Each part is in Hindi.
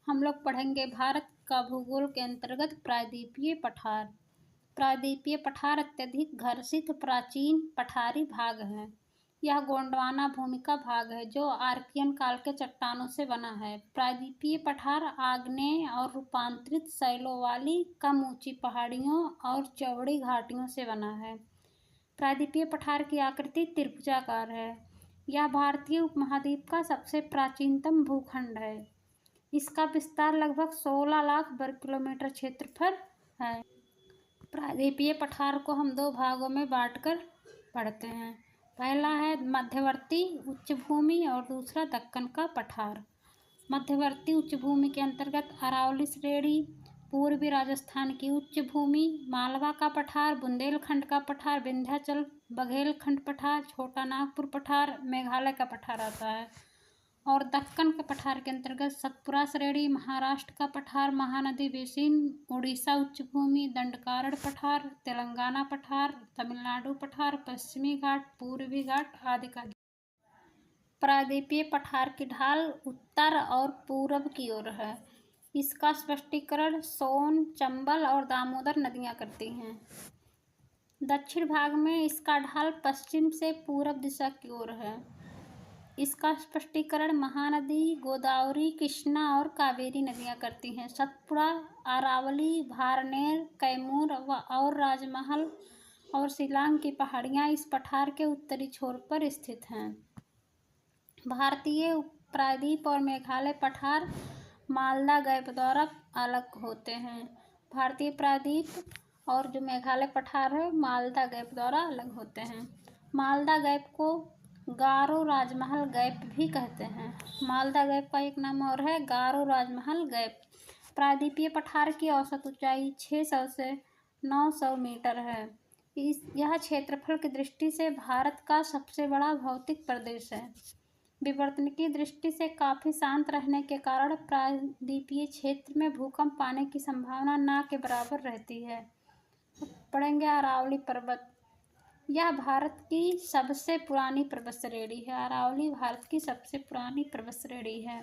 हम लोग पढ़ेंगे भारत का भूगोल के अंतर्गत प्रायद्वीपीय पठार। प्रायद्वीपीय पठार अत्यधिक घर्षित प्राचीन पठारी भाग है। यह गोंडवाना भूमि का भाग है जो आर्कियन काल के चट्टानों से बना है। प्रायद्वीपीय पठार आग्नेय और रूपांतरित शैलों वाली कम ऊंची पहाड़ियों और चौड़ी घाटियों से बना है। प्रायद्वीपीय पठार की आकृति त्रिभुजाकार है। यह भारतीय उपमहाद्वीप का सबसे प्राचीनतम भूखंड है। इसका विस्तार लगभग 16 लाख वर्ग किलोमीटर क्षेत्रफल है। प्रायद्वीपीय पठार को हम दो भागों में बांटकर पढ़ते हैं। पहला है मध्यवर्ती उच्चभूमि और दूसरा दक्कन का पठार। मध्यवर्ती उच्चभूमि के अंतर्गत अरावली श्रेणी, पूर्वी राजस्थान की उच्चभूमि, मालवा का पठार, बुंदेलखंड का पठार, विंध्याचल, बघेलखंड पठार, छोटा नागपुर पठार, मेघालय का पठार आता है। और दक्कन के पठार के अंतर्गत सतपुरा श्रेणी, महाराष्ट्र का पठार, महानदी बेसिन, उड़ीसा उच्चभूमि, दंडकारण्य पठार, तेलंगाना पठार, तमिलनाडु पठार, पश्चिमी घाट, पूर्वी घाट आदि का। प्रायद्वीपीय पठार की ढाल उत्तर और पूरब की ओर है। इसका स्पष्टीकरण सोन, चंबल और दामोदर नदियां करती हैं। दक्षिण भाग में इसका ढाल पश्चिम से पूरब दिशा की ओर है। इसका स्पष्टीकरण महानदी, गोदावरी, कृष्णा और कावेरी नदियां करती हैं। सतपुड़ा, अरावली, भारनेर, कैमूर और राजमहल और शिलांग की पहाड़ियां इस पठार के उत्तरी छोर पर स्थित हैं। भारतीय प्रायद्वीप और मेघालय पठार मालदा गैप द्वारा अलग होते हैं। भारतीय प्रायद्वीप और जो मेघालय पठार है मालदा गैप द्वारा अलग होते हैं। मालदा गैप को गारो राजमहल गैप भी कहते हैं। मालदा गैप का एक नाम और है गारो राजमहल गैप। प्रायद्वीपीय पठार की औसत ऊंचाई 600 से 900 मीटर है। यह क्षेत्रफल की दृष्टि से भारत का सबसे बड़ा भौतिक प्रदेश है। विवर्तन की दृष्टि से काफ़ी शांत रहने के कारण प्रायद्वीपीय क्षेत्र में भूकंप आने की संभावना न के बराबर रहती है। पढ़ेंगे अरावली पर्वत। यह भारत की सबसे पुरानी पर्वत श्रेणी है। अरावली भारत की सबसे पुरानी पर्वत श्रेणी है।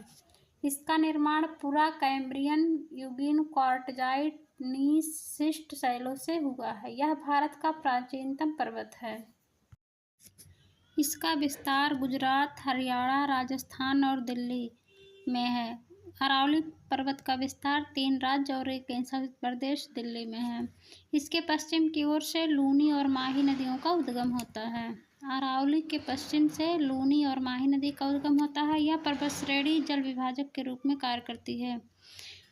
इसका निर्माण पूरा कैम्ब्रियन युगीन क्वार्टजाइट नीस शिस्ट शैलों से हुआ है। यह भारत का प्राचीनतम पर्वत है। इसका विस्तार गुजरात, हरियाणा, राजस्थान और दिल्ली में है। अरावली पर्वत का विस्तार 3 राज्य और एक केंद्रशासित प्रदेश दिल्ली में है। इसके पश्चिम की ओर से लूनी और माही नदियों का उद्गम होता है। अरावली के पश्चिम से लूनी और माही नदी का उद्गम होता है। यह पर्वत श्रेणी जल विभाजक के रूप में कार्य करती है।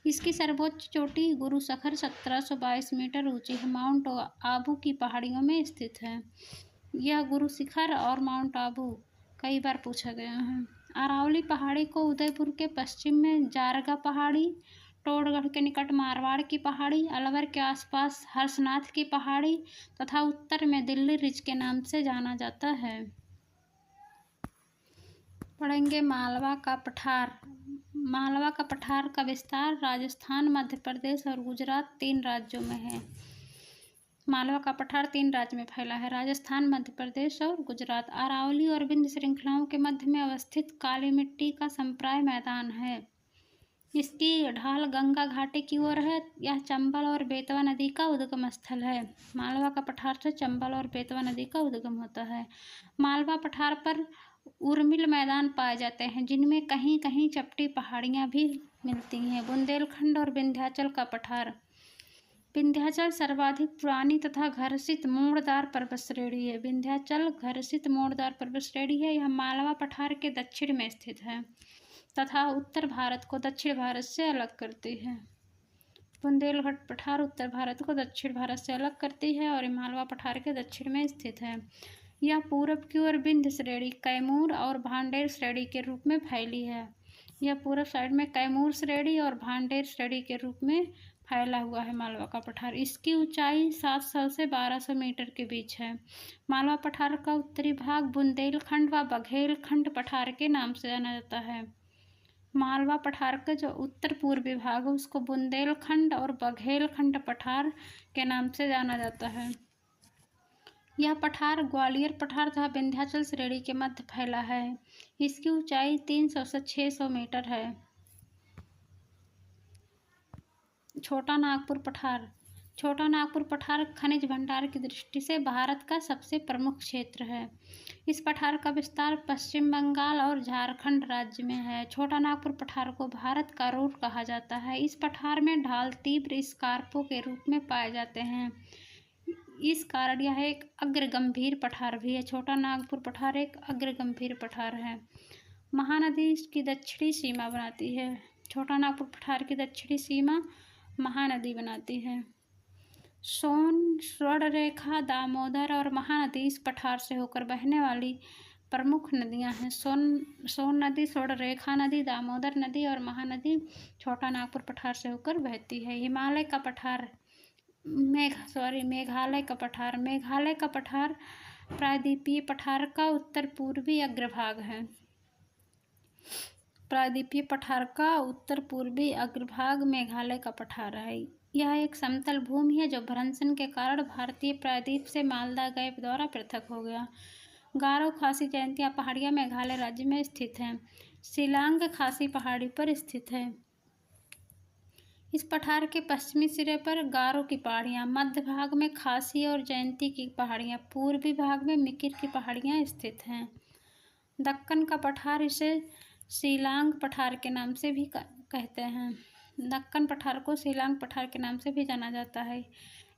इसकी सर्वोच्च चोटी गुरु शिखर 1722 मीटर ऊंची है। माउंट आबू की पहाड़ियों में स्थित है। यह गुरु शिखर और माउंट आबू कई बार पूछा गया है। अरावली पहाड़ी को उदयपुर के पश्चिम में जारगा पहाड़ी, टोडगढ़ के निकट मारवाड़ की पहाड़ी, अलवर के आसपास हर्षनाथ की पहाड़ी तथा उत्तर में दिल्ली रिज के नाम से जाना जाता है। पढ़ेंगे मालवा का पठार। मालवा का पठार का विस्तार राजस्थान, मध्य प्रदेश और गुजरात 3 राज्यों में है। मालवा का पठार 3 राज्य में फैला है, राजस्थान, मध्य प्रदेश और गुजरात। अरावली और विंध्य श्रृंखलाओं के मध्य में अवस्थित काली मिट्टी का संप्राय मैदान है। इसकी ढाल गंगा घाटी की ओर है। यह चंबल और बेतवा नदी का उद्गम स्थल है। मालवा का पठार से चंबल और बेतवा नदी का उद्गम होता है। मालवा पठार पर उर्मिल मैदान पाए जाते हैं जिनमें कहीं कहीं चपटी पहाड़ियाँ भी मिलती हैं। बुंदेलखंड और विंध्याचल का पठार। विंध्याचल सर्वाधिक पुरानी तथा घर्षित मोड़दार पर्वत श्रेणी है। विंध्याचल घर्षित मोड़दार पर्वत श्रेणी है। यह मालवा पठार के दक्षिण में स्थित है तथा उत्तर भारत को दक्षिण भारत से अलग करती है। बुंदेलखंड पठार उत्तर भारत को दक्षिण भारत से अलग करती है और मालवा पठार के दक्षिण में स्थित है। यह पूरब की ओर विंध्य श्रेणी, कैमूर और भांडेर श्रेणी के रूप में फैली है। यह पूरब साइड में कैमूर श्रेणी और भांडेर श्रेणी के रूप में फैला हुआ है मालवा का पठार। इसकी ऊंचाई 700 से 1200 मीटर के बीच है। मालवा पठार का उत्तरी भाग बुंदेलखंड व बघेलखंड पठार के नाम से जाना जाता है। मालवा पठार का जो उत्तर पूर्वी भाग है उसको बुंदेलखंड और बघेलखंड पठार के नाम से जाना जाता है। यह पठार ग्वालियर पठार तथा विंध्याचल श्रेणी के मध्य फैला है। इसकी ऊंचाई 300 से 600 मीटर है। छोटा नागपुर पठार। छोटा नागपुर पठार खनिज भंडार की दृष्टि से भारत का सबसे प्रमुख क्षेत्र है। इस पठार का विस्तार पश्चिम बंगाल और झारखंड राज्य में है। छोटा नागपुर पठार को भारत का रूर कहा जाता है। इस पठार में ढाल तीव्र स्कार्पों के रूप में पाए जाते हैं। इस कारण यह एक अग्रगंभीर पठार भी है। छोटा नागपुर पठार एक अग्रगंभीर पठार है। महानदी इसकी दक्षिणी सीमा बनाती है। छोटा नागपुर पठार की दक्षिणी सीमा महानदी बनाती है। सोन, स्वर्णरेखा, दामोदर और महानदी इस पठार से होकर बहने वाली प्रमुख नदियां हैं। सोन नदी, स्वर्णरेखा नदी, दामोदर नदी और महानदी छोटा नागपुर पठार से होकर बहती है। मेघालय का पठार। मेघालय का पठार प्रायद्वीपीय पठार का उत्तर पूर्वी अग्रभाग है। प्रायद्वीपीय पठार का उत्तर पूर्वी अग्रभाग मेघालय का पठार है। यह एक समतल भूमि है जो भ्रंशन के कारण भारतीय प्रायद्वीप से मालदा गैप द्वारा पृथक हो गया। गारो खासी जयंतिया पहाड़ियाँ मेघालय राज्य में स्थित हैं। शिलांग खासी पहाड़ी पर स्थित है। इस पठार के पश्चिमी सिरे पर गारो की पहाड़ियाँ, मध्य भाग में खासी और जयंती की पहाड़ियाँ, पूर्वी भाग में मिकिर की पहाड़ियाँ स्थित हैं। दक्कन का पठार इसे शिलांग पठार के नाम से भी कहते हैं। दक्कन पठार को शिलांग पठार के नाम से भी जाना जाता है।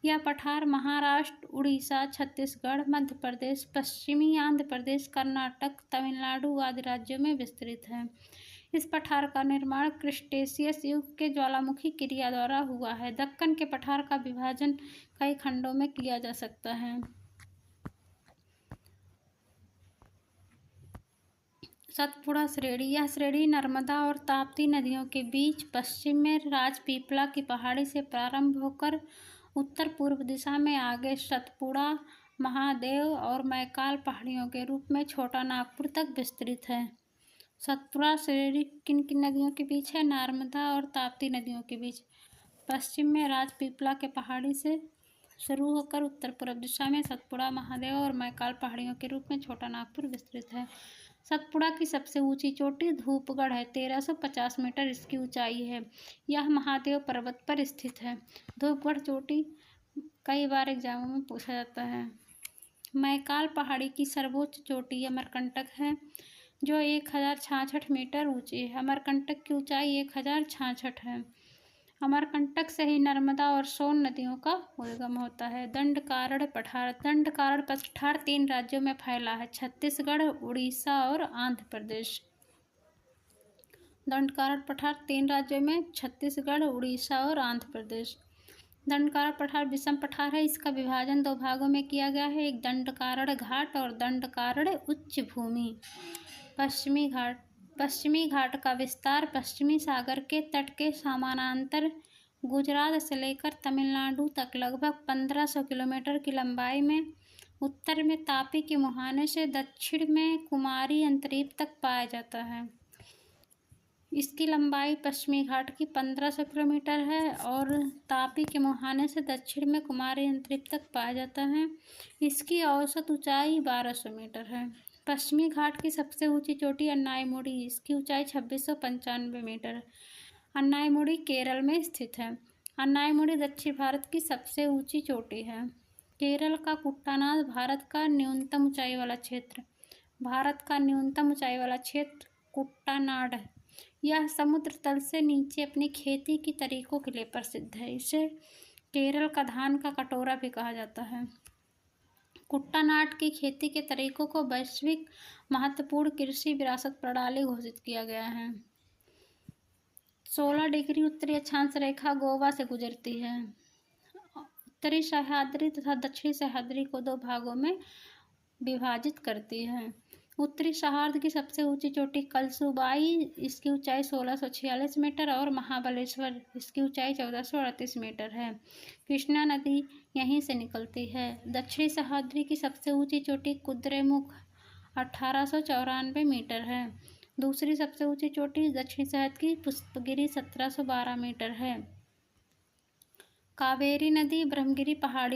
यह पठार महाराष्ट्र, उड़ीसा, छत्तीसगढ़, मध्य प्रदेश, पश्चिमी आंध्र प्रदेश, कर्नाटक, तमिलनाडु आदि राज्यों में विस्तृत है। इस पठार का निर्माण क्रिटेशियस युग के ज्वालामुखी क्रिया द्वारा हुआ है। दक्कन के पठार का विभाजन कई खंडों में किया जा सकता है। सतपुड़ा श्रेणी। यह श्रेणी नर्मदा और ताप्ती नदियों के बीच पश्चिम में राजपीपला की पहाड़ी से प्रारंभ होकर उत्तर पूर्व दिशा में आगे सतपुड़ा, महादेव और मैकाल पहाड़ियों के रूप में छोटा नागपुर तक विस्तृत है। सतपुड़ा श्रेणी किन किन नदियों के बीच है? नर्मदा और ताप्ती नदियों के बीच। पश्चिम में राजपीपला के पहाड़ी से शुरू होकर उत्तर पूर्व दिशा में सतपुड़ा, महादेव और मैकाल पहाड़ियों के रूप में छोटा नागपुर विस्तृत है। सतपुड़ा की सबसे ऊंची चोटी धूपगढ़ है। 1350 मीटर इसकी ऊंचाई है। यह महादेव पर्वत पर स्थित है। धूपगढ़ चोटी कई बार एग्जामों में पूछा जाता है। मैकाल पहाड़ी की सर्वोच्च चोटी अमरकंटक है जो 1066 मीटर ऊंची है। अमरकंटक की ऊंचाई 1066 है। अमरकंटक से ही नर्मदा और सोन नदियों का उद्गम होता है। दंडकारण्य पठार। दंडकारण्य पठार 3 राज्यों में फैला है, छत्तीसगढ़, उड़ीसा और आंध्र प्रदेश। दंडकारण्य पठार 3 राज्यों में, छत्तीसगढ़, उड़ीसा और आंध्र प्रदेश। दंडकारण्य पठार विषम पठार है। इसका विभाजन 2 भागों में किया गया है, एक दंडकारण्य घाट और दंडकारण्य उच्च भूमि। पश्चिमी घाट। पश्चिमी घाट का विस्तार पश्चिमी सागर के तट के समानांतर गुजरात से लेकर तमिलनाडु तक लगभग 1500 किलोमीटर की लंबाई में उत्तर में तापी के मुहाने से दक्षिण में कुमारी अंतरीप तक पाया जाता है। इसकी लंबाई पश्चिमी घाट की 1500 किलोमीटर है और तापी के मुहाने से दक्षिण में कुमारी अंतरीप तक पाया जाता है। इसकी औसत ऊंचाई 1200 मीटर है। पश्चिमी घाट की सबसे ऊंची चोटी अन्नायमुड़ी। इसकी ऊंचाई 2695 मीटर। अन्नायमुड़ी केरल में स्थित है। अन्नायमुड़ी दक्षिण भारत की सबसे ऊंची चोटी है। केरल का कुट्टानाद भारत का न्यूनतम ऊंचाई वाला क्षेत्र। भारत का न्यूनतम ऊंचाई वाला क्षेत्र कुट्टानाड है। यह समुद्र तल से नीचे अपनी खेती की तरीकों के लिए प्रसिद्ध है। इसे केरल का धान का कटोरा भी कहा जाता है। कुट्टानाड की खेती के तरीकों को वैश्विक महत्वपूर्ण कृषि विरासत प्रणाली घोषित किया गया है। 16 डिग्री उत्तरी अक्षांश रेखा गोवा से गुजरती है। उत्तरी सह्याद्री तथा दक्षिणी सह्याद्री को 2 भागों में विभाजित करती है। उत्तरी सह्याद्री की सबसे ऊंची चोटी कलसुबाई, इसकी ऊंचाई 1646 मीटर और महाबलेश्वर, इसकी ऊंचाई 1438 मीटर है। कृष्णा नदी यहीं से निकलती है। दक्षिणी सह्याद्री की सबसे ऊंची चोटी कुद्रेमुख 1894 मीटर है। दूसरी सबसे ऊंची चोटी दक्षिणी सह्याद्री की पुष्पगिरी 1712 मीटर है। कावेरी नदी ब्रह्मगिरी पहाड़ी